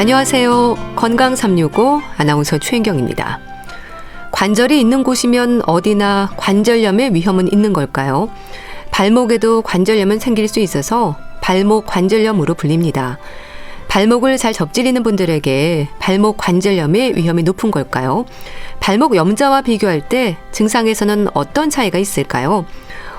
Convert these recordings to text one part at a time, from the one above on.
안녕하세요. 건강 365 아나운서 최인경입니다. 관절이 있는 곳이면 어디나 관절염의 위험은 있는 걸까요? 발목에도 관절염은 생길 수 있어서 발목 관절염으로 불립니다. 발목을 잘 접지르는 분들에게 발목 관절염의 위험이 높은 걸까요? 발목 염좌와 비교할 때 증상에서는 어떤 차이가 있을까요?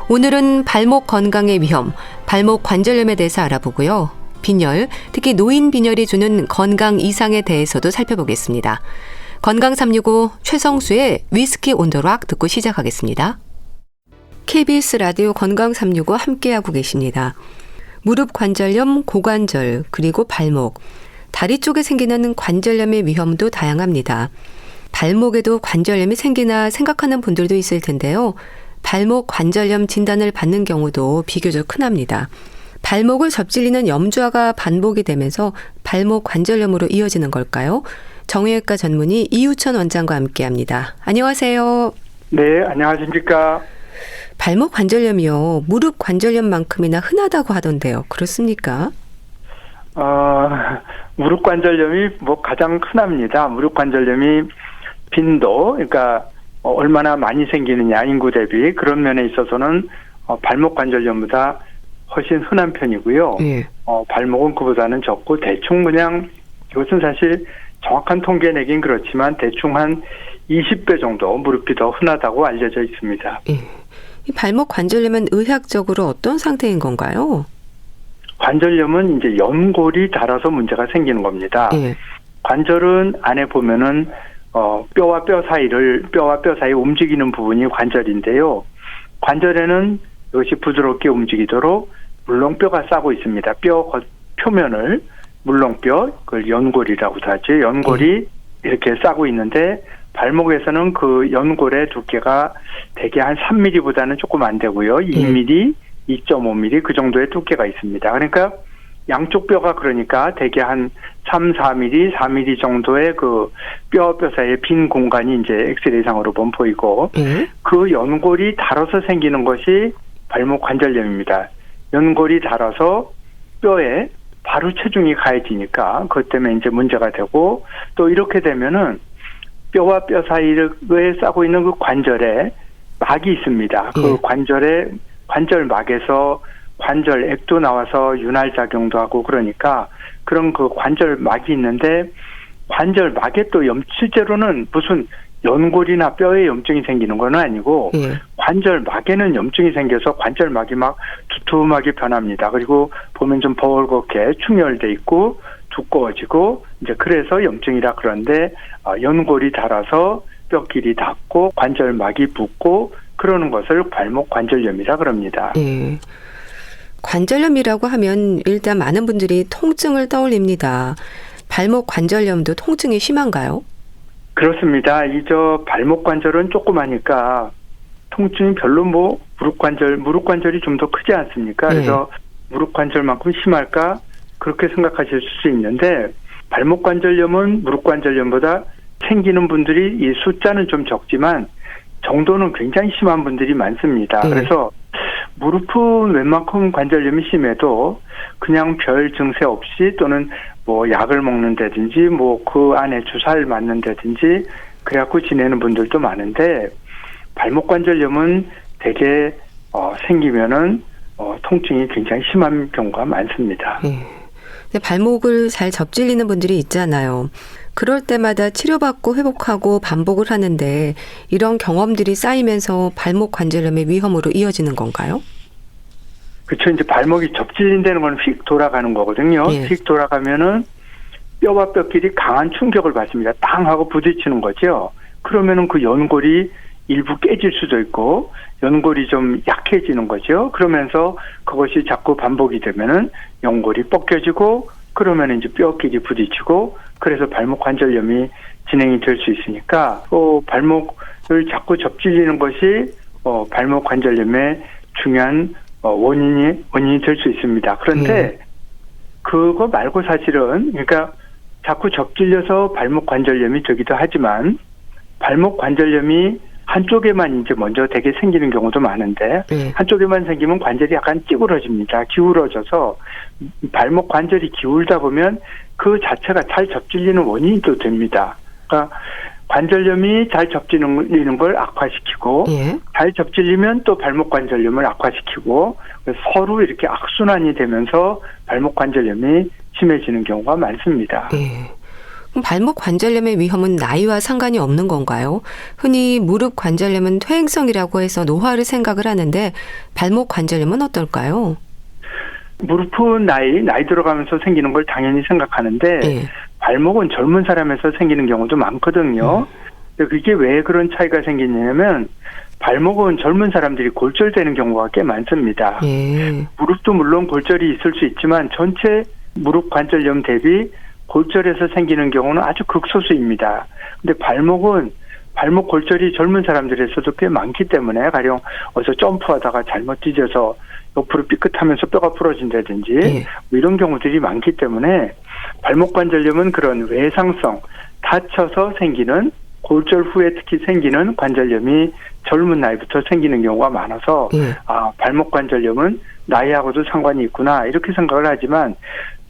오늘은 발목 건강의 위험, 발목 관절염에 대해서 알아보고요. 빈혈, 특히 노인 빈혈이 주는 건강 이상에 대해서도 살펴보겠습니다. 건강 365 최성수의 위스키 온 더 락 듣고 시작하겠습니다. KBS 라디오 건강 365 함께하고 계십니다. 무릎 관절염, 고관절, 그리고 발목, 다리 쪽에 생기는 관절염의 위험도 다양합니다. 발목에도 관절염이 생기나 생각하는 분들도 있을 텐데요. 발목 관절염 진단을 받는 경우도 비교적 흔합니다. 발목을 접질리는 염좌가 반복이 되면서 발목 관절염으로 이어지는 걸까요? 정형외과 전문의 이우천 원장과 함께합니다. 안녕하세요. 네, 안녕하십니까. 발목 관절염이요, 무릎 관절염만큼이나 흔하다고 하던데요. 그렇습니까? 무릎 관절염이 가장 흔합니다. 무릎 관절염이 빈도, 그러니까 얼마나 많이 생기느냐, 인구 대비 그런 면에 있어서는 발목 관절염보다 훨씬 흔한 편이고요. 예. 발목은 그보다는 적고 대충 그냥 이것은 사실 정확한 통계 내긴 그렇지만 대충 한 20배 정도 무릎이 더 흔하다고 알려져 있습니다. 예. 이 발목 관절염은 의학적으로 어떤 상태인 건가요? 관절염은 이제 연골이 닳아서 문제가 생기는 겁니다. 예. 관절은 안에 보면은 뼈와 뼈 사이 움직이는 부분이 관절인데요. 관절에는 이것이 부드럽게 움직이도록 물렁뼈가 싸고 있습니다. 뼈 표면을 물렁뼈, 그걸 연골이라고도 하죠. 연골이 이렇게 싸고 있는데 발목에서는 그 연골의 두께가 대개 한 3mm보다는 조금 안 되고요. 2mm, 2.5mm 그 정도의 두께가 있습니다. 그러니까 양쪽 뼈가 그러니까 대개 한 3, 4mm, 4mm 정도의 그 뼈 사이에 빈 공간이 이제 엑스레이상으로 보면 보이고 그 연골이 닳아서 생기는 것이 발목 관절염입니다. 연골이 닳아서 뼈에 바로 체중이 가해지니까 그것 때문에 이제 문제가 되고, 또 이렇게 되면은 뼈와 뼈 사이에 싸고 있는 그 관절에 막이 있습니다. 그 관절막에서 관절액도 나와서 윤활작용도 하고 그러니까 그런 그 관절막이 있는데, 관절막에 또 실제로는 무슨 연골이나 뼈에 염증이 생기는 건 아니고 관절막에는 염증이 생겨서 관절막이 막 두툼하게 변합니다. 그리고 보면 좀 벌겋게 충혈돼 있고 두꺼워지고 이제 그래서 염증이라 그런데, 연골이 닳아서 뼈끼리 닿고 관절막이 붓고 그러는 것을 발목 관절염이라 그럽니다. 예. 관절염이라고 하면 일단 많은 분들이 통증을 떠올립니다. 발목 관절염도 통증이 심한가요? 그렇습니다. 발목 관절은 조그마니까 통증이 별로 무릎 관절이 좀 더 크지 않습니까? 그래서 무릎 관절만큼 심할까 그렇게 생각하실 수 있는데, 발목 관절염은 무릎 관절염보다 생기는 분들이 이 숫자는 좀 적지만 정도는 굉장히 심한 분들이 많습니다. 그래서 무릎은 웬만큼 관절염이 심해도 그냥 별 증세 없이 또는 약을 먹는다든지 그 안에 주사를 맞는다든지 그래갖고 지내는 분들도 많은데, 발목 관절염은 대개 생기면은 통증이 굉장히 심한 경우가 많습니다. 근데 발목을 잘 접질리는 분들이 있잖아요. 그럴 때마다 치료받고 회복하고 반복을 하는데 이런 경험들이 쌓이면서 발목 관절염의 위험으로 이어지는 건가요? 그렇죠. 이제 발목이 접질린다는 건 휙 돌아가는 거거든요. 휙 돌아가면은 뼈와 뼈끼리 강한 충격을 받습니다. 땅 하고 부딪히는 거죠. 그러면은 그 연골이 일부 깨질 수도 있고 연골이 좀 약해지는 거죠. 그러면서 그것이 자꾸 반복이 되면은 연골이 벗겨지고 그러면 이제 뼈끼리 부딪히고 그래서 발목 관절염이 진행이 될 수 있으니까 발목을 자꾸 접질리는 것이 발목 관절염의 중요한 원인이 될 수 있습니다. 그런데 그거 말고 사실은 그러니까 자꾸 접질려서 발목 관절염이 되기도 하지만 발목 관절염이 한쪽에만 이제 먼저 되게 생기는 경우도 많은데 예. 한쪽에만 생기면 관절이 약간 찌그러집니다. 기울어져서 발목 관절이 기울다 보면 그 자체가 잘 접질리는 원인도 됩니다. 그러니까 관절염이 잘 접질리는 걸 악화시키고 예. 잘 접질리면 또 발목 관절염을 악화시키고 서로 이렇게 악순환이 되면서 발목 관절염이 심해지는 경우가 많습니다. 예. 그럼 발목 관절염의 위험은 나이와 상관이 없는 건가요? 흔히 무릎 관절염은 퇴행성이라고 해서 노화를 생각을 하는데 발목 관절염은 어떨까요? 무릎은 나이 들어가면서 생기는 걸 당연히 생각하는데 예. 발목은 젊은 사람에서 생기는 경우도 많거든요. 근데 그게 왜 그런 차이가 생기냐면 발목은 젊은 사람들이 골절되는 경우가 꽤 많습니다. 예. 무릎도 물론 골절이 있을 수 있지만 전체 무릎 관절염 대비 골절에서 생기는 경우는 아주 극소수입니다. 근데 발목 골절이 젊은 사람들에서도 꽤 많기 때문에 가령 어디서 점프하다가 잘못 찢어서 옆으로 삐끗하면서 뼈가 부러진다든지 예. 뭐 이런 경우들이 많기 때문에 발목 관절염은 그런 외상성 다쳐서 생기는 골절 후에 특히 생기는 관절염이 젊은 나이부터 생기는 경우가 많아서 예. 발목 관절염은 나이하고도 상관이 있구나 이렇게 생각을 하지만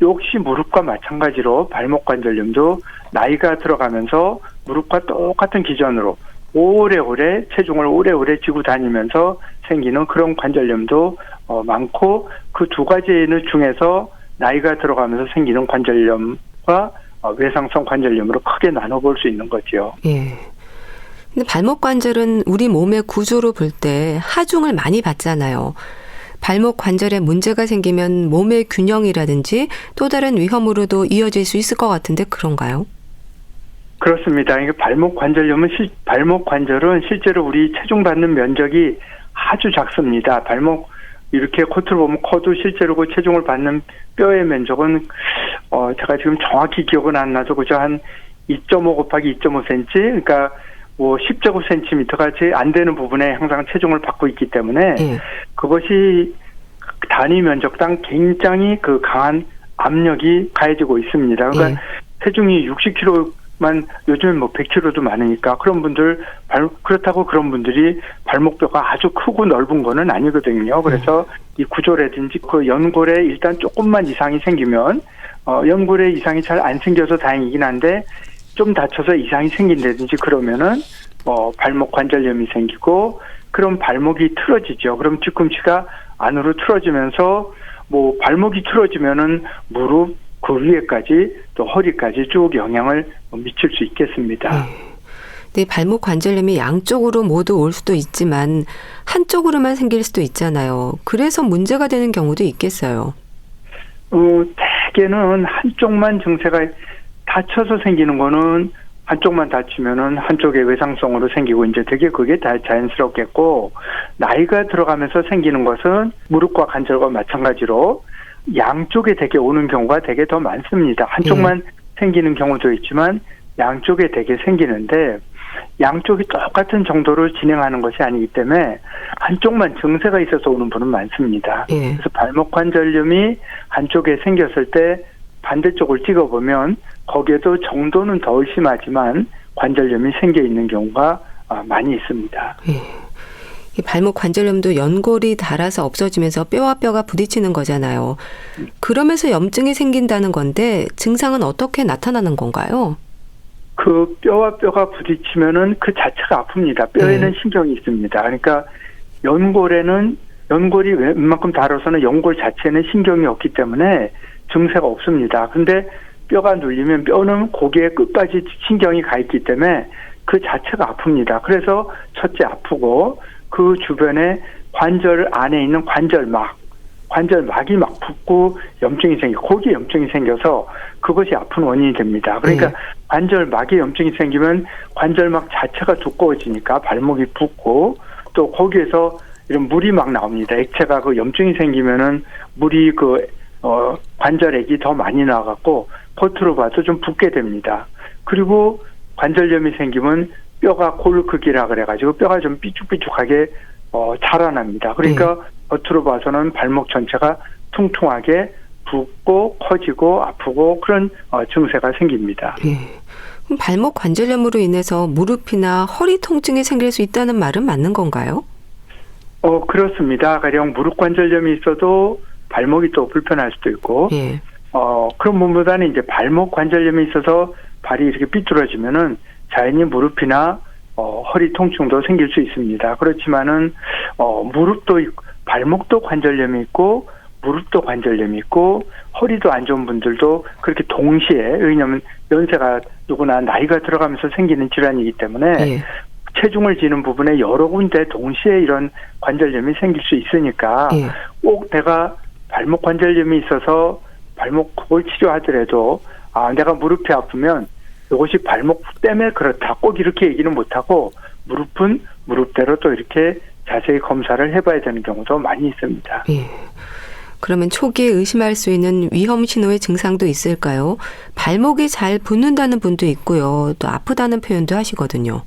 역시 무릎과 마찬가지로 발목 관절염도 나이가 들어가면서 무릎과 똑같은 기전으로 오래오래 체중을 오래오래 지고 다니면서 생기는 그런 관절염도 많고 그 두 가지 중에서 나이가 들어가면서 생기는 관절염과 외상성 관절염으로 크게 나눠볼 수 있는 거죠. 예. 근데 발목 관절은 우리 몸의 구조로 볼 때 하중을 많이 받잖아요. 발목 관절에 문제가 생기면 몸의 균형이라든지 또 다른 위험으로도 이어질 수 있을 것 같은데 그런가요? 그렇습니다. 이게 발목 관절염은 발목 관절은 실제로 우리 체중 받는 면적이 아주 작습니다. 발목 이렇게 코트로 보면 코도 실제로 그 체중을 받는 뼈의 면적은 제가 지금 정확히 기억은 안 나서 그저 한 2.5 곱하기 2.5cm 그러니까 뭐 10제곱센티미터가 채 안 되는 부분에 항상 체중을 받고 있기 때문에 그것이 단위 면적당 굉장히 그 강한 압력이 가해지고 있습니다. 그러니까 체중이 60kg만 요즘엔 뭐 100kg도 많으니까 그런 분들 그렇다고 그런 분들이 발목뼈가 아주 크고 넓은 거는 아니거든요. 그래서 이 구조라든지 그 연골에 일단 조금만 이상이 생기면 연골에 이상이 잘 안 생겨서 다행이긴 한데 좀 다쳐서 이상이 생긴다든지 그러면은 발목 관절염이 생기고 그럼 발목이 틀어지죠. 그럼 뒤꿈치가 안으로 틀어지면서 뭐 발목이 틀어지면은 무릎 그 위에까지 또 허리까지 쭉 영향을 미칠 수 있겠습니다. 네, 발목 관절염이 양쪽으로 모두 올 수도 있지만 한쪽으로만 생길 수도 있잖아요. 그래서 문제가 되는 경우도 있겠어요. 대개는 한쪽만 증세가 다쳐서 생기는 거는 한쪽만 다치면은 한쪽의 외상성으로 생기고 이제 되게 그게 다 자연스럽겠고 나이가 들어가면서 생기는 것은 무릎과 관절과 마찬가지로 양쪽에 되게 오는 경우가 되게 더 많습니다. 한쪽만 생기는 경우도 있지만 양쪽에 되게 생기는데 양쪽이 똑같은 정도로 진행하는 것이 아니기 때문에 한쪽만 증세가 있어서 오는 분은 많습니다. 그래서 발목 관절염이 한쪽에 생겼을 때 반대쪽을 찍어보면 거기에도 정도는 덜 심하지만 관절염이 생겨 있는 경우가 많이 있습니다. 이 발목 관절염도 연골이 닳아서 없어지면서 뼈와 뼈가 부딪히는 거잖아요. 그러면서 염증이 생긴다는 건데 증상은 어떻게 나타나는 건가요? 그 뼈와 뼈가 부딪히면은 그 자체가 아픕니다. 뼈에는 신경이 있습니다. 그러니까 연골이 웬만큼 닳아서는 연골 자체는 신경이 없기 때문에 증세가 없습니다. 근데 뼈가 눌리면 뼈는 고기의 끝까지 신경이 가 있기 때문에 그 자체가 아픕니다. 그래서 첫째 아프고 그 주변에 관절 안에 있는 관절막이 막 붓고 염증이 생기고 거기에 염증이 생겨서 그것이 아픈 원인이 됩니다. 그러니까 관절막에 염증이 생기면 관절막 자체가 두꺼워지니까 발목이 붓고 또 거기에서 이런 물이 막 나옵니다. 액체가 그 염증이 생기면은 물이 관절액이 더 많이 나와갖고 겉으로 봐도 좀 붓게 됩니다. 그리고 관절염이 생기면 뼈가 골크기라 그래가지고 뼈가 좀 삐죽삐죽하게 자라납니다. 그러니까 겉으로 봐서는 발목 전체가 퉁퉁하게 붓고 커지고 아프고 그런 증세가 생깁니다. 그럼 발목 관절염으로 인해서 무릎이나 허리 통증이 생길 수 있다는 말은 맞는 건가요? 그렇습니다. 가령 무릎 관절염이 있어도 발목이 또 불편할 수도 있고, 예. 그런 부분보다는 이제 발목 관절염이 있어서 발이 이렇게 삐뚤어지면은 자연히 무릎이나 허리 통증도 생길 수 있습니다. 그렇지만은 무릎도 있고, 발목도 관절염이 있고 무릎도 관절염이 있고 허리도 안 좋은 분들도 그렇게 동시에, 왜냐하면 연세가 누구나 나이가 들어가면서 생기는 질환이기 때문에 예. 체중을 지는 부분에 여러 군데 동시에 이런 관절염이 생길 수 있으니까 예. 꼭 내가 발목 관절염이 있어서 발목 그걸 치료하더라도 내가 무릎이 아프면 이것이 발목 때문에 그렇다 꼭 이렇게 얘기는 못하고 무릎은 무릎대로 또 이렇게 자세히 검사를 해봐야 되는 경우도 많이 있습니다. 예. 그러면 초기에 의심할 수 있는 위험 신호의 증상도 있을까요? 발목이 잘 붓는다는 분도 있고요. 또 아프다는 표현도 하시거든요.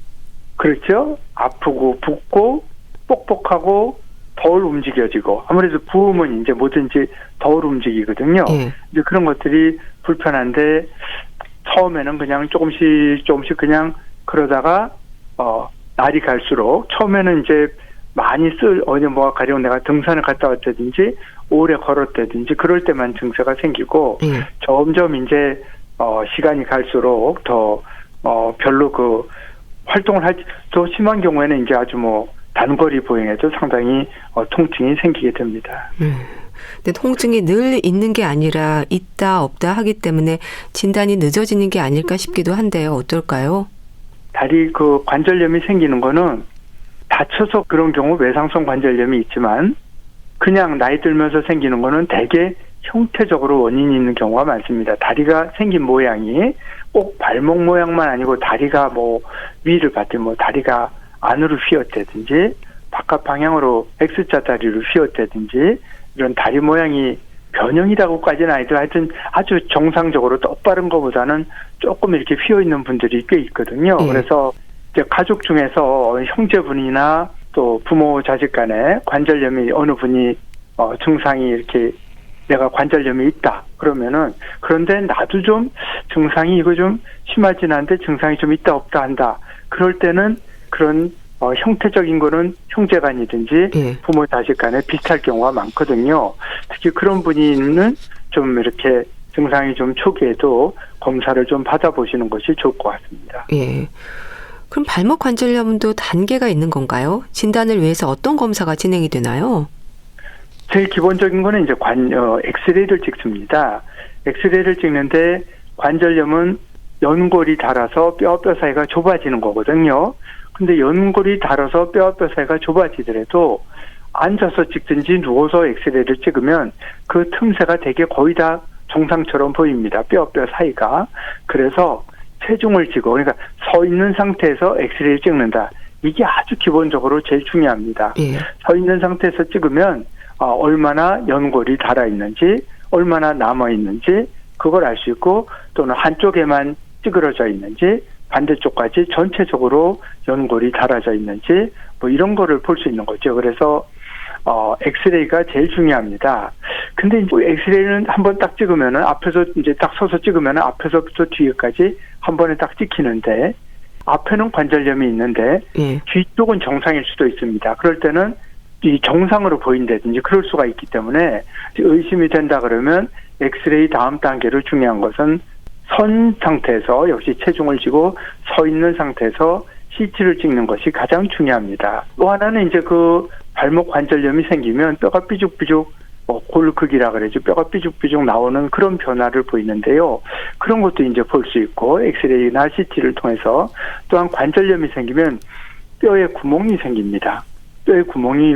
그렇죠. 아프고 붓고 뻑뻑하고 덜 움직여지고, 아무래도 부으면 이제 뭐든지 덜 움직이거든요. 예. 이제 그런 것들이 불편한데 처음에는 그냥 조금씩 그냥 그러다가 날이 갈수록 처음에는 이제 많이 가령 내가 등산을 갔다 왔다든지 오래 걸었다든지 그럴 때만 증세가 생기고 예. 점점 이제 시간이 갈수록 더 별로 그 활동을 더 심한 경우에는 이제 아주 단거리 보행에도 상당히 통증이 생기게 됩니다. 근데 통증이 늘 있는 게 아니라 있다 없다 하기 때문에 진단이 늦어지는 게 아닐까 싶기도 한데요. 어떨까요? 다리 그 관절염이 생기는 거는 다쳐서 그런 경우 외상성 관절염이 있지만 그냥 나이 들면서 생기는 거는 대개 형태적으로 원인이 있는 경우가 많습니다. 다리가 생긴 모양이 꼭 발목 모양만 아니고 다리가 위를 봤더니 다리가 안으로 휘었다든지 바깥 방향으로 X자 다리로 휘었다든지 이런 다리 모양이 변형이라고까지는 아니더라도 하여튼 아주 정상적으로 똑바른 것보다는 조금 이렇게 휘어있는 분들이 꽤 있거든요. 그래서 이제 가족 중에서 형제분이나 또 부모 자식 간에 관절염이 어느 분이 증상이 이렇게 내가 관절염이 있다 그러면은, 그런데 나도 좀 증상이 이거 좀 심하진 않은데 증상이 좀 있다 없다 한다, 그럴 때는 그런 형태적인 거는 형제간이든지 부모 자식 간에 비슷할 경우가 많거든요. 특히 그런 분이는 좀 이렇게 증상이 좀 초기에도 검사를 좀 받아보시는 것이 좋을 것 같습니다. 예. 그럼 발목 관절염도 단계가 있는 건가요? 진단을 위해서 어떤 검사가 진행이 되나요? 제일 기본적인 거는 이제 엑스레이를 찍습니다. 엑스레이를 찍는데 관절염은 연골이 닳아서 뼈 사이가 좁아지는 거거든요. 근데 연골이 닳아서 뼈 사이가 좁아지더라도 앉아서 찍든지 누워서 엑스레이를 찍으면 그 틈새가 되게 거의 다 정상처럼 보입니다. 뼈 사이가. 그래서 체중을 지고, 그러니까 서 있는 상태에서 엑스레이를 찍는다. 이게 아주 기본적으로 제일 중요합니다. 서 있는 상태에서 찍으면 얼마나 연골이 닳아있는지, 얼마나 남아있는지 그걸 알 수 있고, 또는 한쪽에만 찌그러져 있는지 반대쪽까지 전체적으로 연골이 닳아져 있는지 이런 거를 볼 수 있는 거죠. 그래서 엑스레이가 제일 중요합니다. 근데 이제 엑스레이는 한번 딱 찍으면은 앞에서 이제 딱 서서 찍으면은 앞에서부터 뒤에까지 한 번에 딱 찍히는데, 앞에는 관절염이 있는데 뒤쪽은 정상일 수도 있습니다. 그럴 때는 이 정상으로 보인다든지 그럴 수가 있기 때문에 의심이 된다 그러면 엑스레이 다음 단계로 중요한 것은 선 상태에서, 역시 체중을 쥐고 서 있는 상태에서 CT를 찍는 것이 가장 중요합니다. 또 하나는 이제 그 발목 관절염이 생기면 뼈가 삐죽삐죽 골극이라 그러죠. 뼈가 삐죽삐죽 나오는 그런 변화를 보이는데요. 그런 것도 이제 볼 수 있고 엑스레이나 CT를 통해서. 또한 관절염이 생기면 뼈에 구멍이 생깁니다. 뼈에 구멍이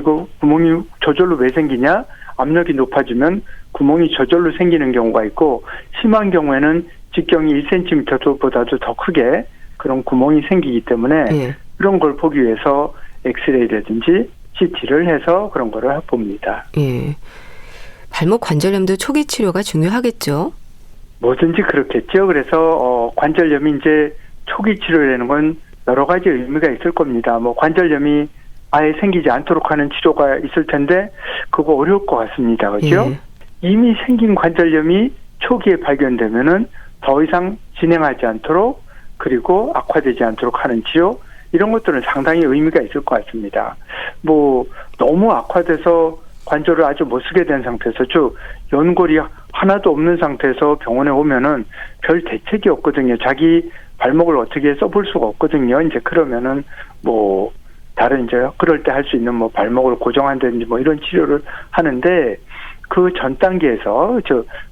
저절로 왜 생기냐? 압력이 높아지면 구멍이 저절로 생기는 경우가 있고, 심한 경우에는 직경이 1cm보다도 더 크게 그런 구멍이 생기기 때문에 그런 걸 보기 위해서 엑스레이라든지 CT를 해서 그런 거를 봅니다. 발목 관절염도 초기 치료가 중요하겠죠? 뭐든지 그렇겠죠. 그래서 관절염이 이제 초기 치료라는 건 여러 가지 의미가 있을 겁니다. 관절염이 아예 생기지 않도록 하는 치료가 있을 텐데 그거 어려울 것 같습니다. 그렇죠? 이미 생긴 관절염이 초기에 발견되면은 더 이상 진행하지 않도록 그리고 악화되지 않도록 하는 치료, 이런 것들은 상당히 의미가 있을 것 같습니다. 뭐 너무 악화돼서 관절을 아주 못 쓰게 된 상태에서, 즉 연골이 하나도 없는 상태에서 병원에 오면은 별 대책이 없거든요. 자기 발목을 어떻게 써볼 수가 없거든요. 이제 그러면은 뭐 다른 이제 그럴 때 할 수 있는 뭐 발목을 고정한다든지 뭐 이런 치료를 하는데, 그 전 단계에서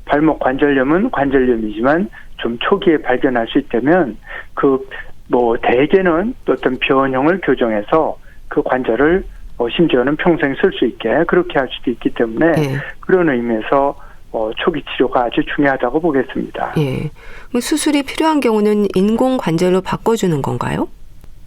발목 관절염은 관절염이지만 좀 초기에 발견할 수 있다면 그 뭐 대개는 어떤 변형을 교정해서 그 관절을 심지어는 평생 쓸 수 있게 그렇게 할 수도 있기 때문에 그런 의미에서 초기 치료가 아주 중요하다고 보겠습니다. 예. 수술이 필요한 경우는 인공관절로 바꿔주는 건가요?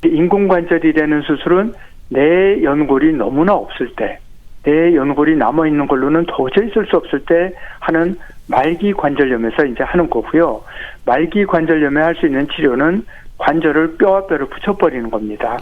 인공관절이라는 수술은 내 연골이 너무나 없을 때, 내 연골이 남아있는 걸로는 도저히 쓸 수 없을 때 하는 말기 관절염에서 이제 하는 거고요. 말기 관절염에 할 수 있는 치료는 관절을 뼈와 뼈를 붙여버리는 겁니다.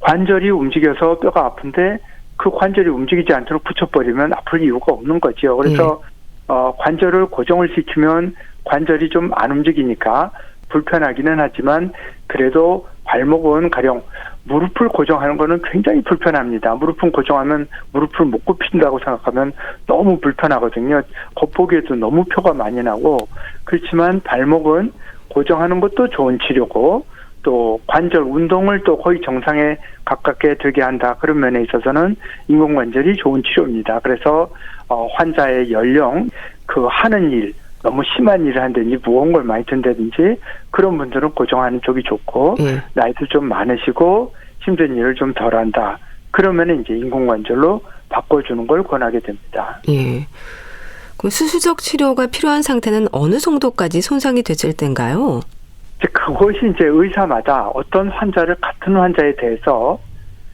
관절이 움직여서 뼈가 아픈데 그 관절이 움직이지 않도록 붙여버리면 아플 이유가 없는 거죠. 그래서 관절을 고정을 시키면 관절이 좀 안 움직이니까 불편하기는 하지만, 그래도 발목은 가령 무릎을 고정하는 거는 굉장히 불편합니다. 무릎을 고정하면 무릎을 못 굽힌다고 생각하면 너무 불편하거든요. 겉보기에도 너무 표가 많이 나고. 그렇지만 발목은 고정하는 것도 좋은 치료고, 또 관절 운동을 또 거의 정상에 가깝게 되게 한다, 그런 면에 있어서는 인공관절이 좋은 치료입니다. 그래서 환자의 연령, 그 하는 일, 너무 심한 일을 한다든지 무거운 걸 많이 든다든지 그런 분들은 고정하는 쪽이 좋고, 나이도 좀 많으시고 힘든 일을 좀 덜 한다, 그러면 이제 인공관절로 바꿔주는 걸 권하게 됩니다. 예. 그 수술적 치료가 필요한 상태는 어느 정도까지 손상이 됐을 때인가요? 그것이 이제 의사마다 어떤 환자를, 같은 환자에 대해서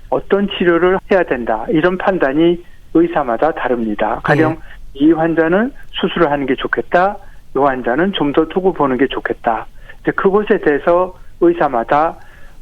어떤 치료를 해야 된다, 이런 판단이 의사마다 다릅니다. 가령 이 환자는 수술을 하는 게 좋겠다, 이 환자는 좀 더 두고 보는 게 좋겠다. 그것에 대해서 의사마다,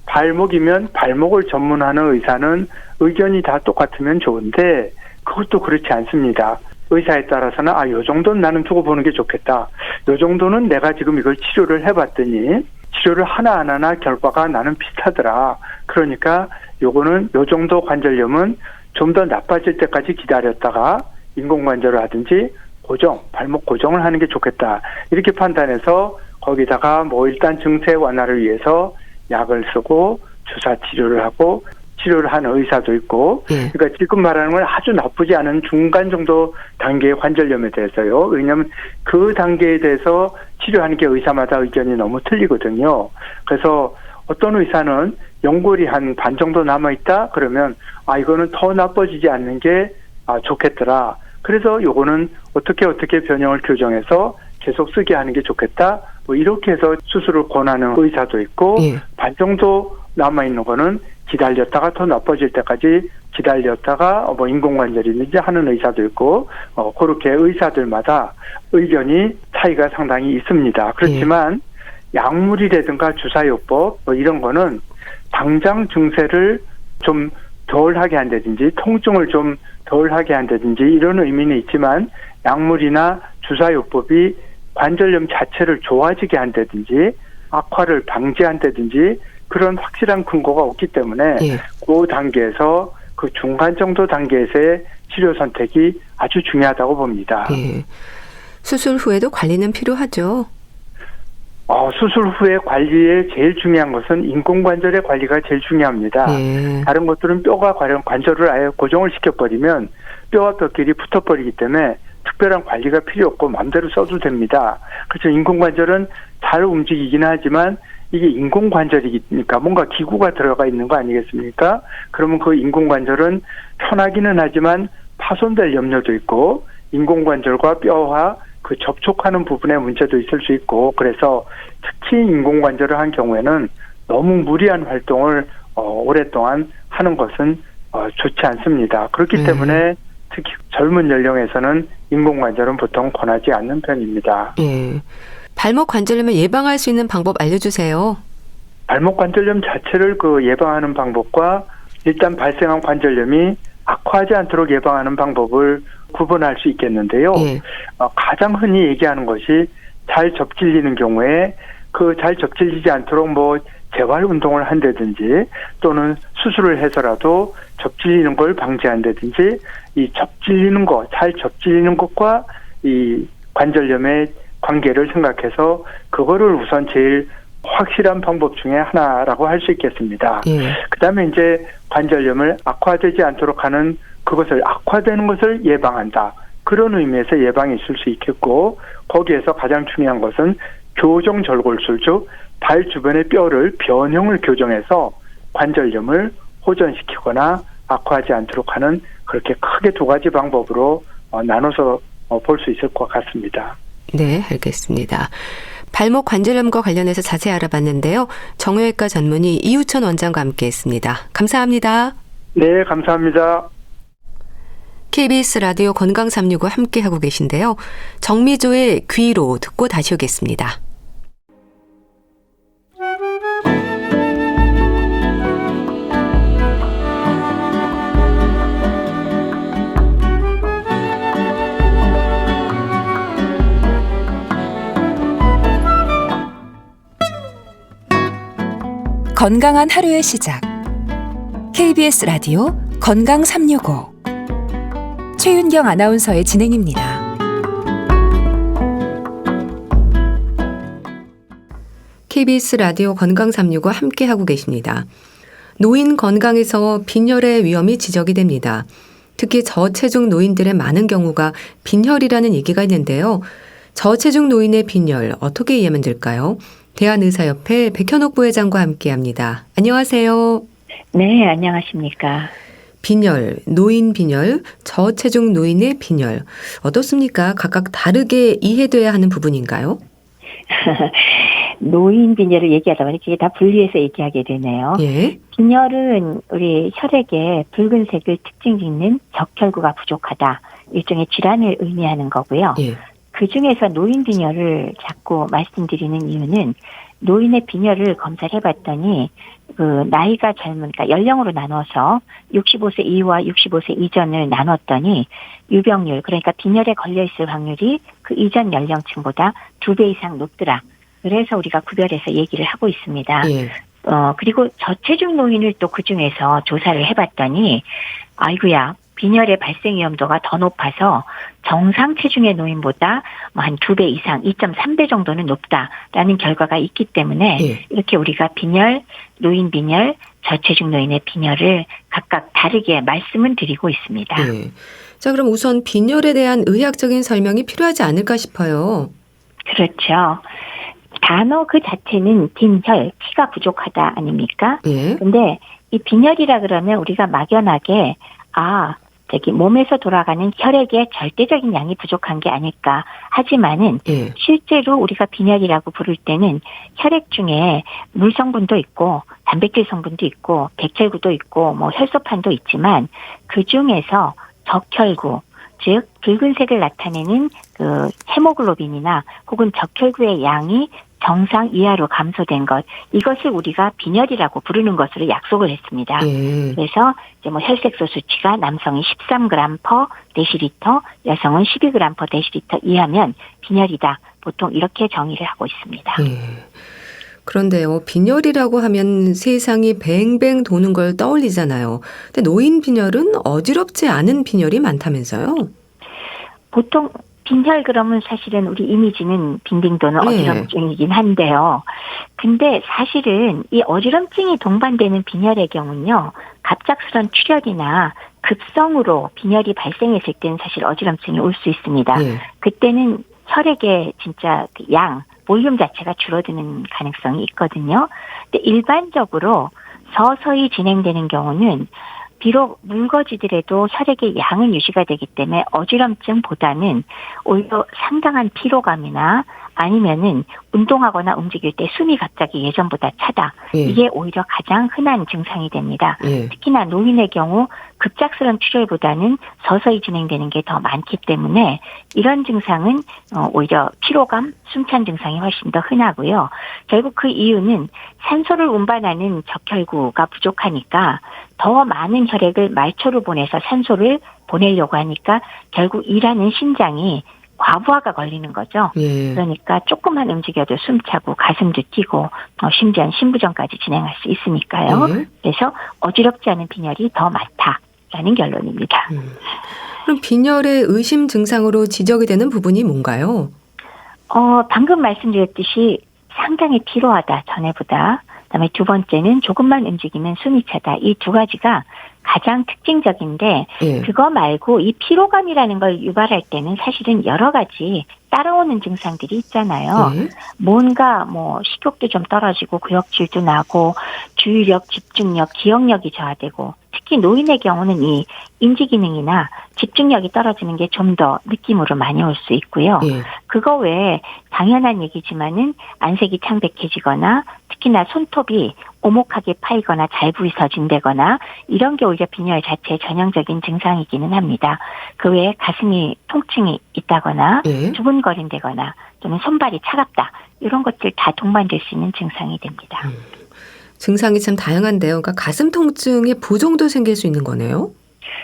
발목이면 발목을 전문하는 의사는 의견이 다 똑같으면 좋은데 그것도 그렇지 않습니다. 의사에 따라서는 요 정도는 나는 두고 보는 게 좋겠다, 요 정도는 내가 지금 이걸 치료를 해봤더니 치료를 하나하나 결과가 나는 비슷하더라, 그러니까 요거는 요 정도 관절염은 좀 더 나빠질 때까지 기다렸다가 인공관절을 하든지 발목 고정을 하는 게 좋겠다, 이렇게 판단해서 거기다가 뭐 일단 증세 완화를 위해서 약을 쓰고 주사 치료를 하고 치료를 하는 의사도 있고, 그러니까 지금 말하는 건 아주 나쁘지 않은 중간 정도 단계의 관절염에 대해서요. 왜냐하면 그 단계에 대해서 치료하는 게 의사마다 의견이 너무 틀리거든요. 그래서 어떤 의사는 연골이 한 반 정도 남아있다 그러면 이거는 더 나빠지지 않는 게 좋겠더라, 그래서 요거는 어떻게 변형을 교정해서 계속 쓰게 하는 게 좋겠다, 뭐 이렇게 해서 수술을 권하는 의사도 있고, 반 정도 남아있는 거는 기다렸다가 더 나빠질 때까지 기다렸다가 뭐 인공관절이든지 하는 의사도 있고, 그렇게 의사들마다 의견이 차이가 상당히 있습니다. 그렇지만 약물이라든가 주사요법 뭐 이런 거는 당장 증세를 좀 덜하게 한다든지 통증을 좀 덜하게 한다든지 이런 의미는 있지만, 약물이나 주사요법이 관절염 자체를 좋아지게 한다든지 악화를 방지한다든지 그런 확실한 근거가 없기 때문에 그 단계에서, 그 중간 정도 단계에서의 치료 선택이 아주 중요하다고 봅니다. 수술 후에도 관리는 필요하죠? 수술 후에 관리에 제일 중요한 것은 인공관절의 관리가 제일 중요합니다. 다른 것들은 뼈가 관절을 아예 고정을 시켜버리면 뼈와 뼈끼리 붙어버리기 때문에 특별한 관리가 필요 없고 마음대로 써도 됩니다. 그렇죠. 인공관절은 잘 움직이긴 하지만 이게 인공관절이니까 뭔가 기구가 들어가 있는 거 아니겠습니까? 그러면 그 인공관절은 편하기는 하지만 파손될 염려도 있고, 인공관절과 뼈와 그 접촉하는 부분에 문제도 있을 수 있고, 그래서 특히 인공관절을 한 경우에는 너무 무리한 활동을 오랫동안 하는 것은 좋지 않습니다. 그렇기 때문에 특히 젊은 연령에서는 인공관절은 보통 권하지 않는 편입니다. 발목 관절염을 예방할 수 있는 방법 알려주세요. 발목 관절염 자체를 예방하는 방법과 일단 발생한 관절염이 악화하지 않도록 예방하는 방법을 구분할 수 있겠는데요. 가장 흔히 얘기하는 것이 잘 접질리는 경우에 그 잘 접질리지 않도록 뭐 재활 운동을 한다든지 또는 수술을 해서라도 접질리는 걸 방지한다든지 이 접질리는 것, 잘 접질리는 것과 이 관절염의 관계를 생각해서 그거를 우선 제일 확실한 방법 중에 하나라고 할 수 있겠습니다. 그다음에 이제 관절염을 악화되지 않도록 하는 그것을 악화되는 것을 예방한다. 그런 의미에서 예방이 있을 수 있겠고 거기에서 가장 중요한 것은 교정 절골술 즉 발 주변의 뼈를 변형을 교정해서 관절염을 호전시키거나 악화하지 않도록 하는 그렇게 크게 두 가지 방법으로 나눠서 볼 수 있을 것 같습니다. 네, 알겠습니다. 발목 관절염과 관련해서 자세히 알아봤는데요. 정형외과 전문의 이우천 원장과 함께했습니다. 감사합니다. 네, 감사합니다. KBS 라디오 건강 365 함께하고 계신데요. 정미조의 귀로 듣고 다시 오겠습니다. 건강한 하루의 시작. KBS 라디오 건강 365 최윤경 아나운서의 진행입니다. KBS 라디오 건강 365 함께하고 계십니다. 노인 건강에서 빈혈의 위험이 지적이 됩니다. 특히 저체중 노인들의 많은 경우가 빈혈이라는 얘기가 있는데요. 저체중 노인의 빈혈 어떻게 이해하면 될까요? 대한의사협회 백현옥 부회장과 함께합니다. 안녕하세요. 네, 안녕하십니까. 빈혈, 노인 빈혈, 저체중 노인의 빈혈 어떻습니까? 각각 다르게 이해돼야 하는 부분인가요? 노인 빈혈을 얘기하다 보니 이게 다 분리해서 얘기하게 되네요. 예. 빈혈은 우리 혈액에 붉은색을 특징 짓는 적혈구가 부족하다. 일종의 질환을 의미하는 거고요. 예. 그중에서 노인 빈혈을 자꾸 말씀드리는 이유는 노인의 빈혈을 검사를 해봤더니 그 나이가 젊은 그러니까 연령으로 나눠서 65세 이후와 65세 이전을 나눴더니 유병률 그러니까 빈혈에 걸려있을 확률이 그 이전 연령층보다 2배 이상 높더라. 그래서 우리가 구별해서 얘기를 하고 있습니다. 예. 그리고 저체중 노인을 또 그중에서 조사를 해봤더니 아이고야 빈혈의 발생 위험도가 더 높아서 정상 체중의 노인보다 한 2배 이상, 2.3배 정도는 높다라는 결과가 있기 때문에 예. 이렇게 우리가 빈혈, 노인 빈혈, 저체중 노인의 빈혈을 각각 다르게 말씀은 드리고 있습니다. 예. 자, 그럼 우선 빈혈에 대한 의학적인 설명이 필요하지 않을까 싶어요. 그렇죠. 단어 그 자체는 빈혈, 피가 부족하다 아닙니까? 예. 근데 이 빈혈이라 그러면 우리가 막연하게 몸에서 돌아가는 혈액의 절대적인 양이 부족한 게 아닐까 하지만은 예. 실제로 우리가 빈혈이라고 부를 때는 혈액 중에 물 성분도 있고 단백질 성분도 있고 백혈구도 있고 뭐 혈소판도 있지만 그 중에서 적혈구 즉 붉은색을 나타내는 그 헤모글로빈이나 혹은 적혈구의 양이 정상 이하로 감소된 것 이것을 우리가 빈혈이라고 부르는 것으로 약속을 했습니다. 예. 그래서 이제 뭐 혈색소 수치가 남성이 13g per 데시리터, 여성은 12g per 데시리터 이하면 빈혈이다. 보통 이렇게 정의를 하고 있습니다. 예. 그런데요, 빈혈이라고 하면 세상이 뱅뱅 도는 걸 떠올리잖아요. 근데 노인 빈혈은 어지럽지 않은 빈혈이 많다면서요? 보통 빈혈 그러면 사실은 우리 이미지는 빈딩 도는 어지럼증이긴 한데요. 근데 사실은 이 어지럼증이 동반되는 빈혈의 경우는요. 갑작스런 출혈이나 급성으로 빈혈이 발생했을 때는 사실 어지럼증이 올 수 있습니다. 예. 그때는 혈액의 진짜 그 양, 볼륨 자체가 줄어드는 가능성이 있거든요. 근데 일반적으로 서서히 진행되는 경우는 비록 묽어지더라도 혈액의 양은 유지가 되기 때문에 어지럼증보다는 오히려 상당한 피로감이나 아니면은 운동하거나 움직일 때 숨이 갑자기 예전보다 차다. 예. 이게 오히려 가장 흔한 증상이 됩니다. 예. 특히나 노인의 경우 급작스러운 출혈보다는 서서히 진행되는 게 더 많기 때문에 이런 증상은 오히려 피로감, 숨찬 증상이 훨씬 더 흔하고요. 결국 그 이유는 산소를 운반하는 적혈구가 부족하니까 더 많은 혈액을 말초로 보내서 산소를 보내려고 하니까 결국 일하는 심장이 과부하가 걸리는 거죠. 예. 그러니까 조금만 움직여도 숨차고 가슴도 뛰고 심지어는 신부전까지 진행할 수 있으니까요. 예. 그래서 어지럽지 않은 빈혈이 더 많다라는 결론입니다. 그럼 빈혈의 의심 증상으로 지적이 되는 부분이 뭔가요? 방금 말씀드렸듯이 상당히 피로하다, 전에보다. 그다음에 두 번째는 조금만 움직이면 숨이 차다. 이 두 가지가 가장 특징적인데 예. 그거 말고 이 피로감이라는 걸 유발할 때는 사실은 여러 가지 따라오는 증상들이 있잖아요. 예. 뭔가 식욕도 좀 떨어지고 구역질도 나고 주의력, 집중력, 기억력이 저하되고 특히 노인의 경우는 이 인지기능이나 집중력이 떨어지는 게 좀 더 느낌으로 많이 올 수 있고요. 예. 그거 외에 당연한 얘기지만은 안색이 창백해지거나 특히나 손톱이 오목하게 파이거나 잘 부서진다거나 이런 게 오히려 빈혈 자체의 전형적인 증상이기는 합니다. 그 외에 가슴이 통증이 있다거나 예. 두근거린다거나 또는 손발이 차갑다 이런 것들 다 동반될 수 있는 증상이 됩니다. 증상이 참 다양한데요. 그러니까 가슴 통증에 부종도 생길 수 있는 거네요.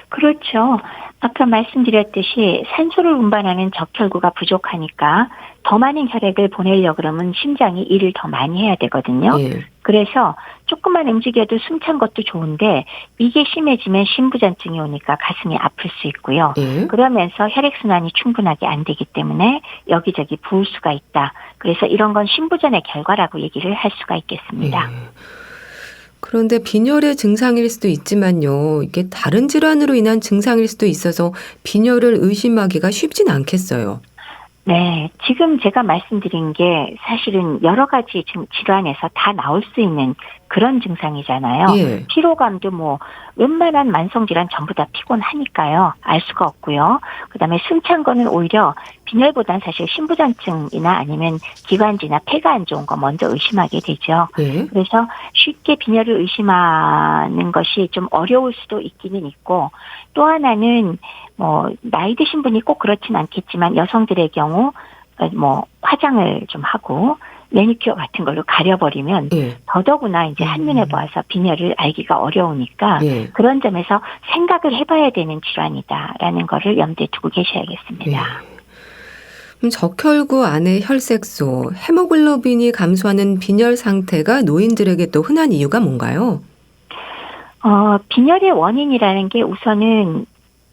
그렇죠. 아까 말씀드렸듯이 산소를 운반하는 적혈구가 부족하니까 더 많은 혈액을 보내려고 그러면 심장이 일을 더 많이 해야 되거든요. 예. 그래서 조금만 움직여도 숨찬 것도 좋은데 이게 심해지면 심부전증이 오니까 가슴이 아플 수 있고요. 예. 그러면서 혈액순환이 충분하게 안 되기 때문에 여기저기 부을 수가 있다. 그래서 이런 건 심부전의 결과라고 얘기를 할 수가 있겠습니다. 예. 그런데 빈혈의 증상일 수도 있지만요. 이게 다른 질환으로 인한 증상일 수도 있어서 빈혈을 의심하기가 쉽진 않겠어요. 네, 지금 제가 말씀드린 게 사실은 여러 가지 질환에서 다 나올 수 있는 그런 증상이잖아요. 예. 피로감도 웬만한 만성질환 전부 다 피곤하니까요. 알 수가 없고요. 그다음에 숨찬 거는 오히려 빈혈보다는 사실 심부전증이나 아니면 기관지나 폐가 안 좋은 거 먼저 의심하게 되죠. 예. 그래서 쉽게 빈혈을 의심하는 것이 좀 어려울 수도 있기는 있고 또 하나는 나이 드신 분이 꼭 그렇진 않겠지만 여성들의 경우 화장을 좀 하고 매니큐어 같은 걸로 가려버리면 예. 더더구나 이제 한눈에 보아서 빈혈을 알기가 어려우니까 예. 그런 점에서 생각을 해봐야 되는 질환이다라는 거를 염두에 두고 계셔야겠습니다. 그럼 적혈구 안의 혈색소, 헤모글로빈이 감소하는 빈혈 상태가 노인들에게 또 흔한 이유가 뭔가요? 빈혈의 원인이라는 게 우선은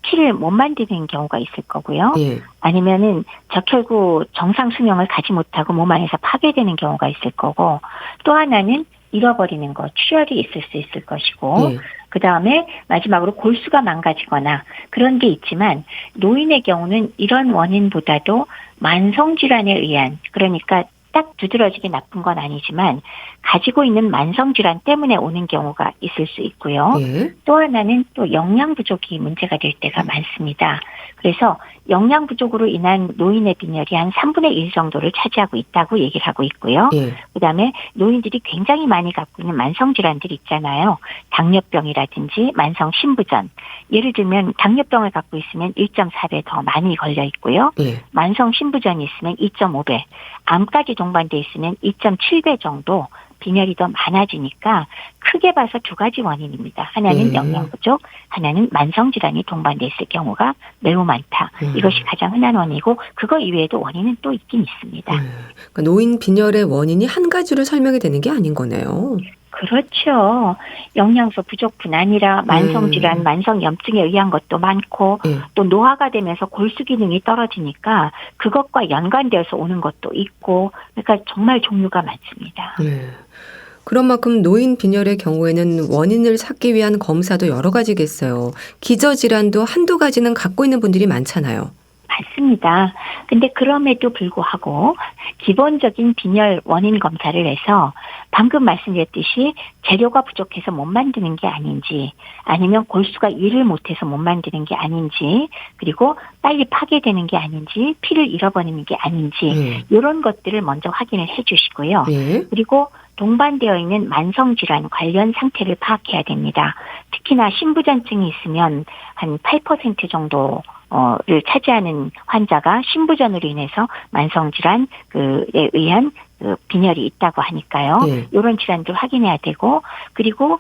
피를 못 만드는 경우가 있을 거고요. 예. 아니면은 적혈구 정상 수명을 가지 못하고 몸 안에서 파괴되는 경우가 있을 거고 또 하나는 잃어버리는 거, 출혈이 있을 수 있을 것이고 예. 그다음에 마지막으로 골수가 망가지거나 그런 게 있지만 노인의 경우는 이런 원인보다도 만성질환에 의한 그러니까 딱 두드러지게 나쁜 건 아니지만 가지고 있는 만성질환 때문에 오는 경우가 있을 수 있고요. 예. 또 하나는 또 영양 부족이 문제가 될 때가 많습니다. 그래서 영양 부족으로 인한 노인의 빈혈이 한 3분의 1 정도를 차지하고 있다고 얘기를 하고 있고요. 예. 그다음에 노인들이 굉장히 많이 갖고 있는 만성질환들이 있잖아요. 당뇨병이라든지 만성 심부전. 예를 들면 당뇨병을 갖고 있으면 1.4배 더 많이 걸려 있고요. 예. 만성 심부전이 있으면 2.5배, 암까지 동반돼 있으면 2.7배 정도 빈혈이 더 많아지니까 크게 봐서 두 가지 원인입니다. 하나는 영양 부족, 하나는 만성 질환이 동반돼 있을 경우가 매우 많다. 이것이 가장 흔한 원인이고 그거 이외에도 원인은 또 있긴 있습니다. 그러니까 노인 빈혈의 원인이 한 가지로 설명이 되는 게 아닌 거네요. 그렇죠. 영양소 부족뿐 아니라 만성질환, 만성염증에 의한 것도 많고 또 노화가 되면서 골수 기능이 떨어지니까 그것과 연관되어서 오는 것도 있고 그러니까 정말 종류가 많습니다. 그런 만큼 노인 빈혈의 경우에는 원인을 찾기 위한 검사도 여러 가지겠어요. 기저질환도 한두 가지는 갖고 있는 분들이 많잖아요. 맞습니다. 근데 그럼에도 불구하고 기본적인 빈혈 원인 검사를 해서 방금 말씀드렸듯이 재료가 부족해서 못 만드는 게 아닌지 아니면 골수가 일을 못해서 못 만드는 게 아닌지 그리고 빨리 파괴되는 게 아닌지 피를 잃어버리는 게 아닌지 이런 것들을 먼저 확인을 해 주시고요. 그리고 동반되어 있는 만성질환 관련 상태를 파악해야 됩니다. 특히나 심부전증이 있으면 한 8% 정도를 차지하는 환자가 심부전으로 인해서 만성질환에 의한 빈혈이 있다고 하니까요. 이런 질환도 확인해야 되고 그리고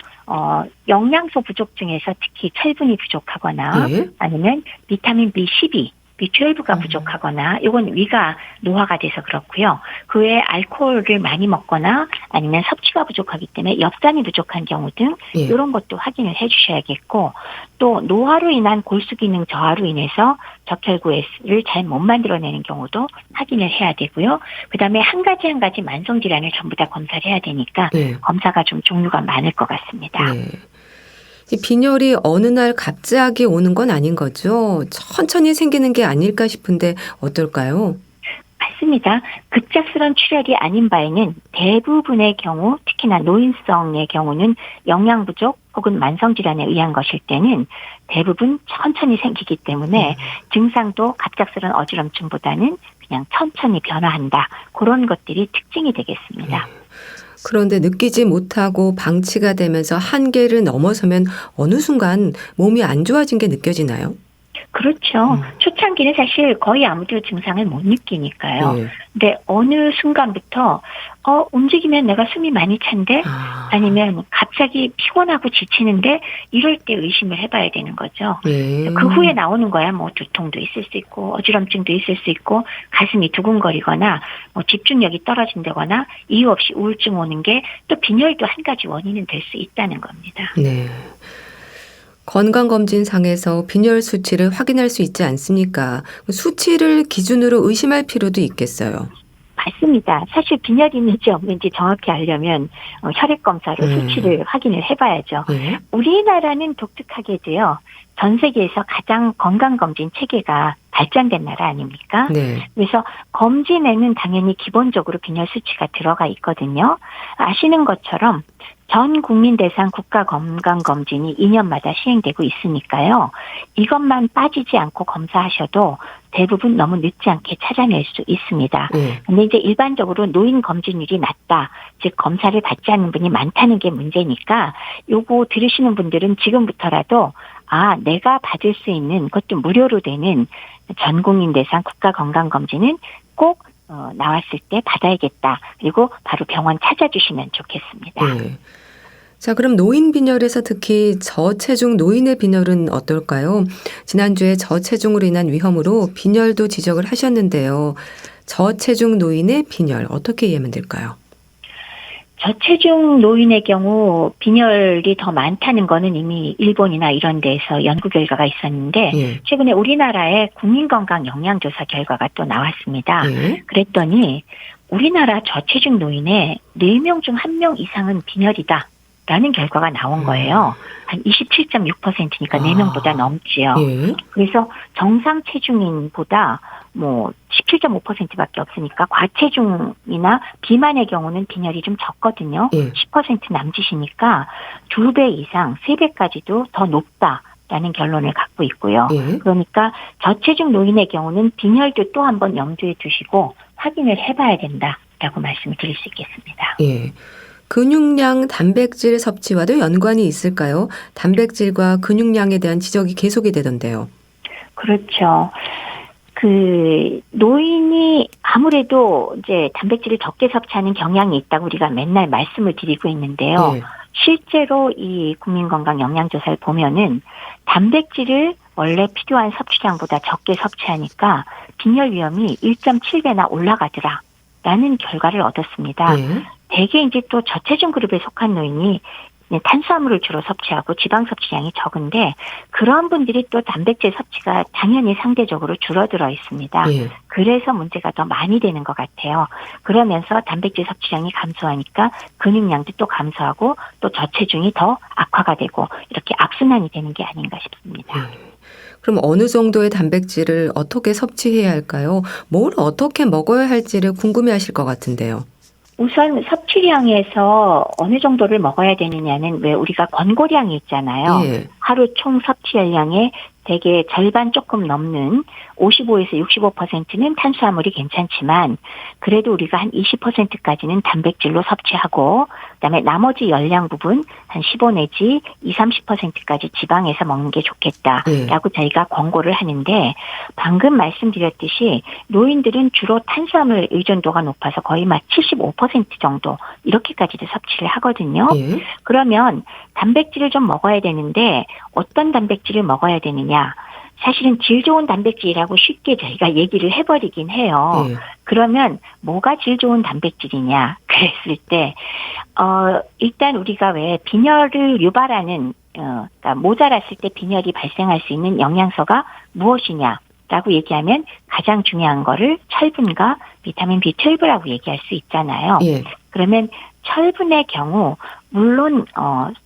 영양소 부족 중에서 특히 철분이 부족하거나 아니면 비타민 B12 B12가 부족하거나 이건 위가 노화가 돼서 그렇고요. 그 외에 알코올을 많이 먹거나 아니면 섭취가 부족하기 때문에 엽산이 부족한 경우 등 예. 이런 것도 확인을 해 주셔야겠고 또 노화로 인한 골수 기능 저하로 인해서 적혈구를 잘 못 만들어내는 경우도 확인을 해야 되고요. 그다음에 한 가지 만성 질환을 전부 다 검사를 해야 되니까 예. 검사가 좀 종류가 많을 것 같습니다. 네. 이 빈혈이 어느 날 갑자기 오는 건 아닌 거죠? 천천히 생기는 게 아닐까 싶은데 어떨까요? 맞습니다. 급작스런 출혈이 아닌 바에는 대부분의 경우, 특히나 노인성의 경우는 영양 부족 혹은 만성 질환에 의한 것일 때는 대부분 천천히 생기기 때문에 증상도 갑작스런 어지럼증보다는 그냥 천천히 변화한다. 그런 것들이 특징이 되겠습니다. 그런데 느끼지 못하고 방치가 되면서 한계를 넘어서면 어느 순간 몸이 안 좋아진 게 느껴지나요? 그렇죠. 초창기는 사실 거의 아무도 증상을 못 느끼니까요. 네. 근데 어느 순간부터 움직이면 내가 숨이 많이 찬데 아니면 갑자기 피곤하고 지치는데 이럴 때 의심을 해봐야 되는 거죠. 네. 그 후에 나오는 거야 뭐 두통도 있을 수 있고 어지럼증도 있을 수 있고 가슴이 두근거리거나 뭐 집중력이 떨어진다거나 이유 없이 우울증 오는 게 또 빈혈도 한 가지 원인은 될 수 있다는 겁니다. 네. 건강검진상에서 빈혈 수치를 확인할 수 있지 않습니까? 수치를 기준으로 의심할 필요도 있겠어요. 맞습니다. 사실 빈혈이 있는지 없는지 정확히 알려면 혈액 검사로 수치를 확인을 해봐야죠. 네. 우리나라는 독특하게도요. 전 세계에서 가장 건강검진 체계가 발전된 나라 아닙니까? 네. 그래서 검진에는 당연히 기본적으로 빈혈 수치가 들어가 있거든요. 아시는 것처럼 전 국민 대상 국가 건강검진이 2년마다 시행되고 있으니까요. 이것만 빠지지 않고 검사하셔도 대부분 너무 늦지 않게 찾아낼 수 있습니다. 네. 근데 이제 일반적으로 노인 검진율이 낮다, 즉 검사를 받지 않는 분이 많다는 게 문제니까 요거 들으시는 분들은 지금부터라도 내가 받을 수 있는 그것도 무료로 되는 전 국민 대상 국가 건강검진은 꼭 나왔을 때 받아야겠다. 그리고 바로 병원 찾아주시면 좋겠습니다. 네. 자, 그럼 노인 빈혈에서 특히 저체중 노인의 빈혈은 어떨까요? 지난주에 저체중으로 인한 위험으로 빈혈도 지적을 하셨는데요. 저체중 노인의 빈혈 어떻게 이해하면 될까요? 저체중 노인의 경우 빈혈이 더 많다는 거는 이미 일본이나 이런 데에서 연구 결과가 있었는데 예. 최근에 우리나라의 국민건강 영양조사 결과가 또 나왔습니다. 예. 그랬더니 우리나라 저체중 노인의 4명 중 1명 이상은 빈혈이다. 라는 결과가 나온 거예요. 한 27.6%니까 4명보다 넘지요. 예. 그래서 정상 체중인보다 17.5%밖에 없으니까 과체중이나 비만의 경우는 빈혈이 좀 적거든요. 예. 10% 남짓이니까 2배 이상, 3배까지도 더 높다라는 결론을 갖고 있고요. 예. 그러니까 저체중 노인의 경우는 빈혈도 또 한 번 염두에 두시고 확인을 해봐야 된다라고 말씀을 드릴 수 있겠습니다. 예. 근육량 단백질 섭취와도 연관이 있을까요? 단백질과 근육량에 대한 지적이 계속이 되던데요. 그렇죠. 노인이 아무래도 이제 단백질을 적게 섭취하는 경향이 있다고 우리가 맨날 말씀을 드리고 있는데요. 예. 실제로 이 국민건강 영양조사를 보면은 단백질을 원래 필요한 섭취량보다 적게 섭취하니까 빈혈 위험이 1.7배나 올라가더라라는 결과를 얻었습니다. 예. 대개 이제 또 저체중 그룹에 속한 노인이 탄수화물을 주로 섭취하고 지방 섭취량이 적은데 그런 분들이 또 단백질 섭취가 당연히 상대적으로 줄어들어 있습니다. 예. 그래서 문제가 더 많이 되는 것 같아요. 그러면서 단백질 섭취량이 감소하니까 근육량도 또 감소하고 또 저체중이 더 악화가 되고 이렇게 악순환이 되는 게 아닌가 싶습니다. 예. 그럼 어느 정도의 단백질을 어떻게 섭취해야 할까요? 뭘 어떻게 먹어야 할지를 궁금해하실 것 같은데요. 우선 섭취량에서 어느 정도를 먹어야 되느냐는 왜 우리가 권고량이 있잖아요. 예. 하루 총 섭취량의 대개 절반 조금 넘는 55에서 65%는 탄수화물이 괜찮지만 그래도 우리가 한 20%까지는 단백질로 섭취하고 그다음에 나머지 열량 부분 한 15 내지 20-30%까지 지방에서 먹는 게 좋겠다라고 저희가 권고를 하는데 방금 말씀드렸듯이 노인들은 주로 탄수화물 의존도가 높아서 거의 막 75% 정도 이렇게까지도 섭취를 하거든요. 예. 그러면 단백질을 좀 먹어야 되는데 어떤 단백질을 먹어야 되느냐. 사실은 질 좋은 단백질이라고 쉽게 저희가 얘기를 해버리긴 해요. 예. 그러면 뭐가 질 좋은 단백질이냐 그랬을 때 일단 우리가 왜 빈혈을 유발하는 그러니까 모자랐을 때 빈혈이 발생할 수 있는 영양소가 무엇이냐라고 얘기하면 가장 중요한 거를 철분과 비타민 B12라고 얘기할 수 있잖아요. 예. 그러면 철분의 경우 물론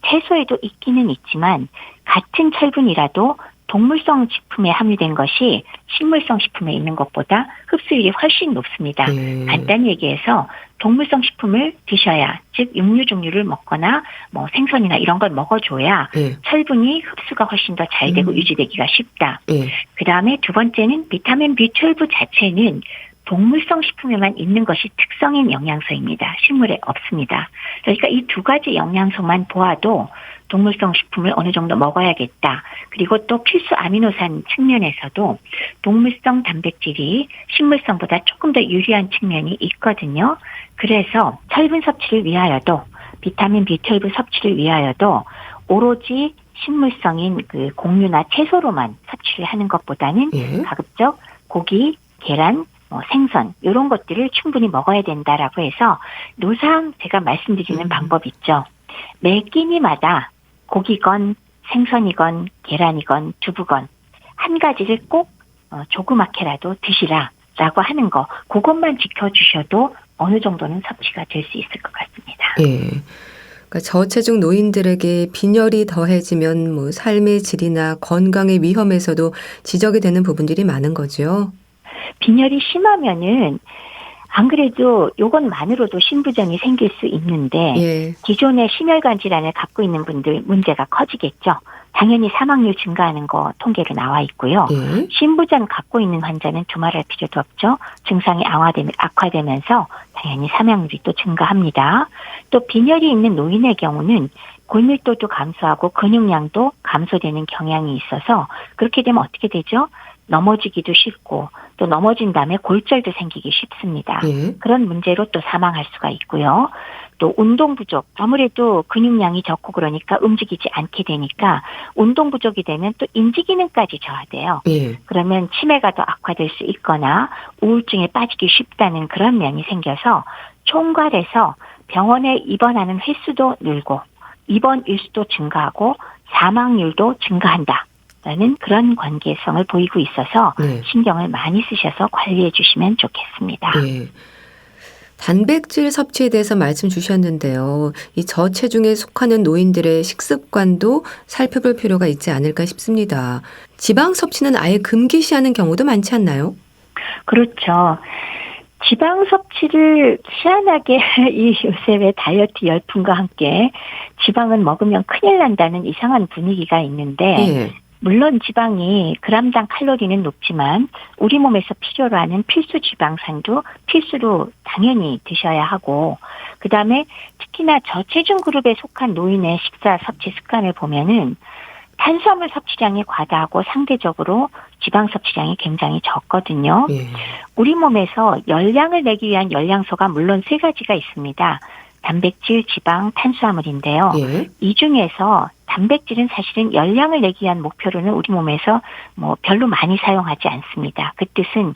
채소에도 있기는 있지만 같은 철분이라도 동물성 식품에 함유된 것이 식물성 식품에 있는 것보다 흡수율이 훨씬 높습니다. 간단히 얘기해서 동물성 식품을 드셔야, 즉 육류 종류를 먹거나 뭐 생선이나 이런 걸 먹어줘야 예. 철분이 흡수가 훨씬 더 잘 되고 유지되기가 쉽다. 예. 그 다음에 두 번째는 비타민 B12 자체는 동물성 식품에만 있는 것이 특성인 영양소입니다. 식물에 없습니다. 그러니까 이 두 가지 영양소만 보아도 동물성 식품을 어느 정도 먹어야겠다. 그리고 또 필수 아미노산 측면에서도 동물성 단백질이 식물성보다 조금 더 유리한 측면이 있거든요. 그래서 철분 섭취를 위하여도 비타민 B12 섭취를 위하여도 오로지 식물성인 그 곡류나 채소로만 섭취를 하는 것보다는 예. 가급적 고기, 계란, 생선 이런 것들을 충분히 먹어야 된다라고 해서 노상 제가 말씀드리는 방법 있죠. 매 끼니마다 고기건 생선이건 계란이건 두부건 한 가지를 꼭 조그맣게라도 드시라라고 하는 거 그것만 지켜주셔도 어느 정도는 섭취가 될 수 있을 것 같습니다. 예. 그러니까 저체중 노인들에게 빈혈이 더해지면 뭐 삶의 질이나 건강의 위험에서도 지적이 되는 부분들이 많은 거죠. 빈혈이 심하면은 안 그래도 요것만으로도 신부전이 생길 수 있는데 예. 기존의 심혈관 질환을 갖고 있는 분들 문제가 커지겠죠. 당연히 사망률 증가하는 거 통계로 나와 있고요. 예. 신부전 갖고 있는 환자는 두말할 필요도 없죠. 증상이 악화되면서 당연히 사망률이 또 증가합니다. 또 빈혈이 있는 노인의 경우는 골밀도도 감소하고 근육량도 감소되는 경향이 있어서 그렇게 되면 어떻게 되죠? 넘어지기도 쉽고 또 넘어진 다음에 골절도 생기기 쉽습니다. 예. 그런 문제로 또 사망할 수가 있고요. 또 운동 부족, 아무래도 근육량이 적고 그러니까 움직이지 않게 되니까 운동 부족이 되면 또 인지 기능까지 저하돼요. 예. 그러면 치매가 더 악화될 수 있거나 우울증에 빠지기 쉽다는 그런 면이 생겨서 총괄해서 병원에 입원하는 횟수도 늘고 입원 일수도 증가하고 사망률도 증가한다. 라는 그런 관계성을 보이고 있어서 네. 신경을 많이 쓰셔서 관리해 주시면 좋겠습니다. 예. 단백질 섭취에 대해서 말씀 주셨는데요. 이 저체중에 속하는 노인들의 식습관도 살펴볼 필요가 있지 않을까 싶습니다. 지방 섭취는 아예 금기시하는 경우도 많지 않나요? 그렇죠. 지방 섭취를 희한하게 이 요새 왜 다이어트 열풍과 함께 지방은 먹으면 큰일 난다는 이상한 분위기가 있는데 예. 물론 지방이 그람당 칼로리는 높지만 우리 몸에서 필요로 하는 필수 지방산도 필수로 당연히 드셔야 하고 그다음에 특히나 저체중 그룹에 속한 노인의 식사 섭취 습관을 보면은 탄수화물 섭취량이 과다하고 상대적으로 지방 섭취량이 굉장히 적거든요. 예. 우리 몸에서 열량을 내기 위한 열량소가 물론 세 가지가 있습니다. 단백질, 지방, 탄수화물인데요. 예. 이 중에서 단백질은 사실은 열량을 내기 위한 목표로는 우리 몸에서 뭐 별로 많이 사용하지 않습니다. 그 뜻은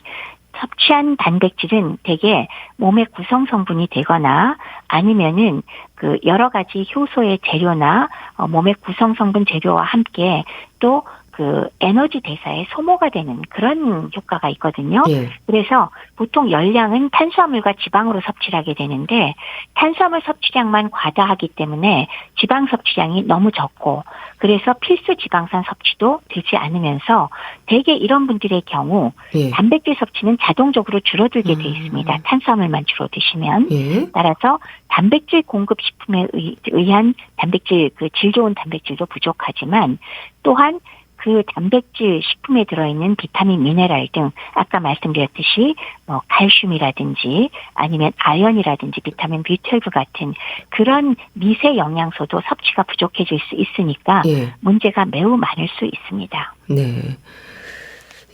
섭취한 단백질은 대개 몸의 구성 성분이 되거나 아니면은 그 여러 가지 효소의 재료나 몸의 구성 성분 재료와 함께 또 그 에너지 대사에 소모가 되는 그런 효과가 있거든요. 예. 그래서 보통 열량은 탄수화물과 지방으로 섭취를 하게 되는데 탄수화물 섭취량만 과다하기 때문에 지방 섭취량이 너무 적고 그래서 필수 지방산 섭취도 되지 않으면서 대개 이런 분들의 경우 예. 단백질 섭취는 자동적으로 줄어들게 돼 있습니다. 탄수화물만 주로 드시면. 예. 따라서 단백질 공급 식품에 의한 단백질 그 질 좋은 단백질도 부족하지만 또한 그 단백질 식품에 들어있는 비타민, 미네랄 등 아까 말씀드렸듯이 뭐 칼슘이라든지 아니면 아연이라든지 비타민 B12 같은 그런 미세 영양소도 섭취가 부족해질 수 있으니까 예. 문제가 매우 많을 수 있습니다. 네.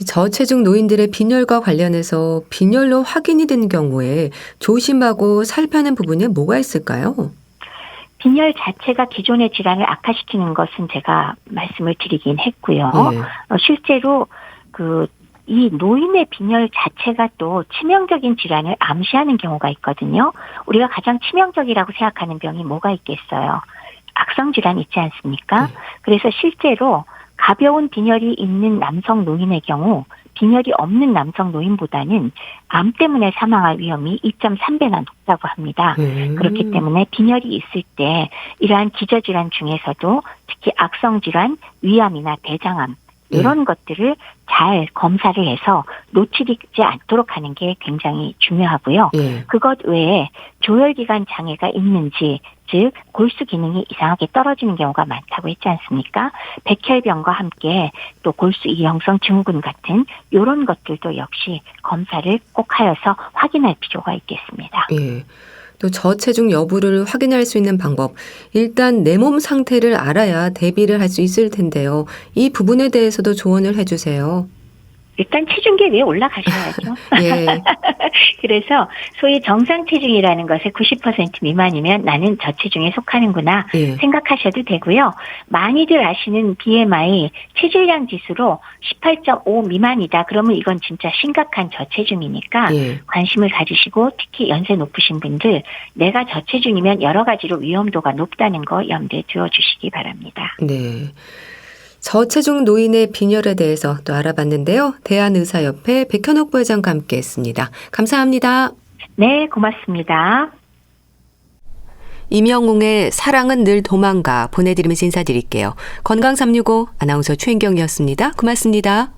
저체중 노인들의 빈혈과 관련해서 빈혈로 확인이 된 경우에 조심하고 살펴야 하는 부분에 뭐가 있을까요? 빈혈 자체가 기존의 질환을 악화시키는 것은 제가 말씀을 드리긴 했고요. 실제로 이 노인의 빈혈 자체가 또 치명적인 질환을 암시하는 경우가 있거든요. 우리가 가장 치명적이라고 생각하는 병이 뭐가 있겠어요? 악성 질환 있지 않습니까? 그래서 실제로 가벼운 빈혈이 있는 남성 노인의 경우 빈혈이 없는 남성 노인보다는 암 때문에 사망할 위험이 2.3배나 높다고 합니다. 그렇기 때문에 빈혈이 있을 때 이러한 기저질환 중에서도 특히 악성 질환, 위암이나 대장암 이런 것들을 잘 검사를 해서 놓치지 않도록 하는 게 굉장히 중요하고요. 그것 외에 조혈기관 장애가 있는지, 즉 골수 기능이 이상하게 떨어지는 경우가 많다고 했지 않습니까? 백혈병과 함께 또 골수 이형성 증후군 같은 이런 것들도 역시 검사를 꼭 하여서 확인할 필요가 있겠습니다. 또 저체중 여부를 확인할 수 있는 방법. 일단 내 몸 상태를 알아야 대비를 할 수 있을 텐데요. 이 부분에 대해서도 조언을 해주세요. 일단 체중계 위에 올라가셔야죠. 예. 그래서 소위 정상 체중이라는 것의 90% 미만이면 나는 저체중에 속하는구나 생각하셔도 되고요. 많이들 아시는 BMI 체질량 지수로 18.5 미만이다. 그러면 이건 진짜 심각한 저체중이니까 관심을 가지시고 특히 연세 높으신 분들 내가 저체중이면 여러 가지로 위험도가 높다는 거 염두에 두어주시기 바랍니다. 네. 저체중 노인의 빈혈에 대해서 또 알아봤는데요. 대한의사협회 백현옥 부회장과 함께했습니다. 감사합니다. 네, 고맙습니다. 임영웅의 사랑은 늘 도망가 보내드리면서 인사드릴게요. 건강365 아나운서 최인경이었습니다. 고맙습니다.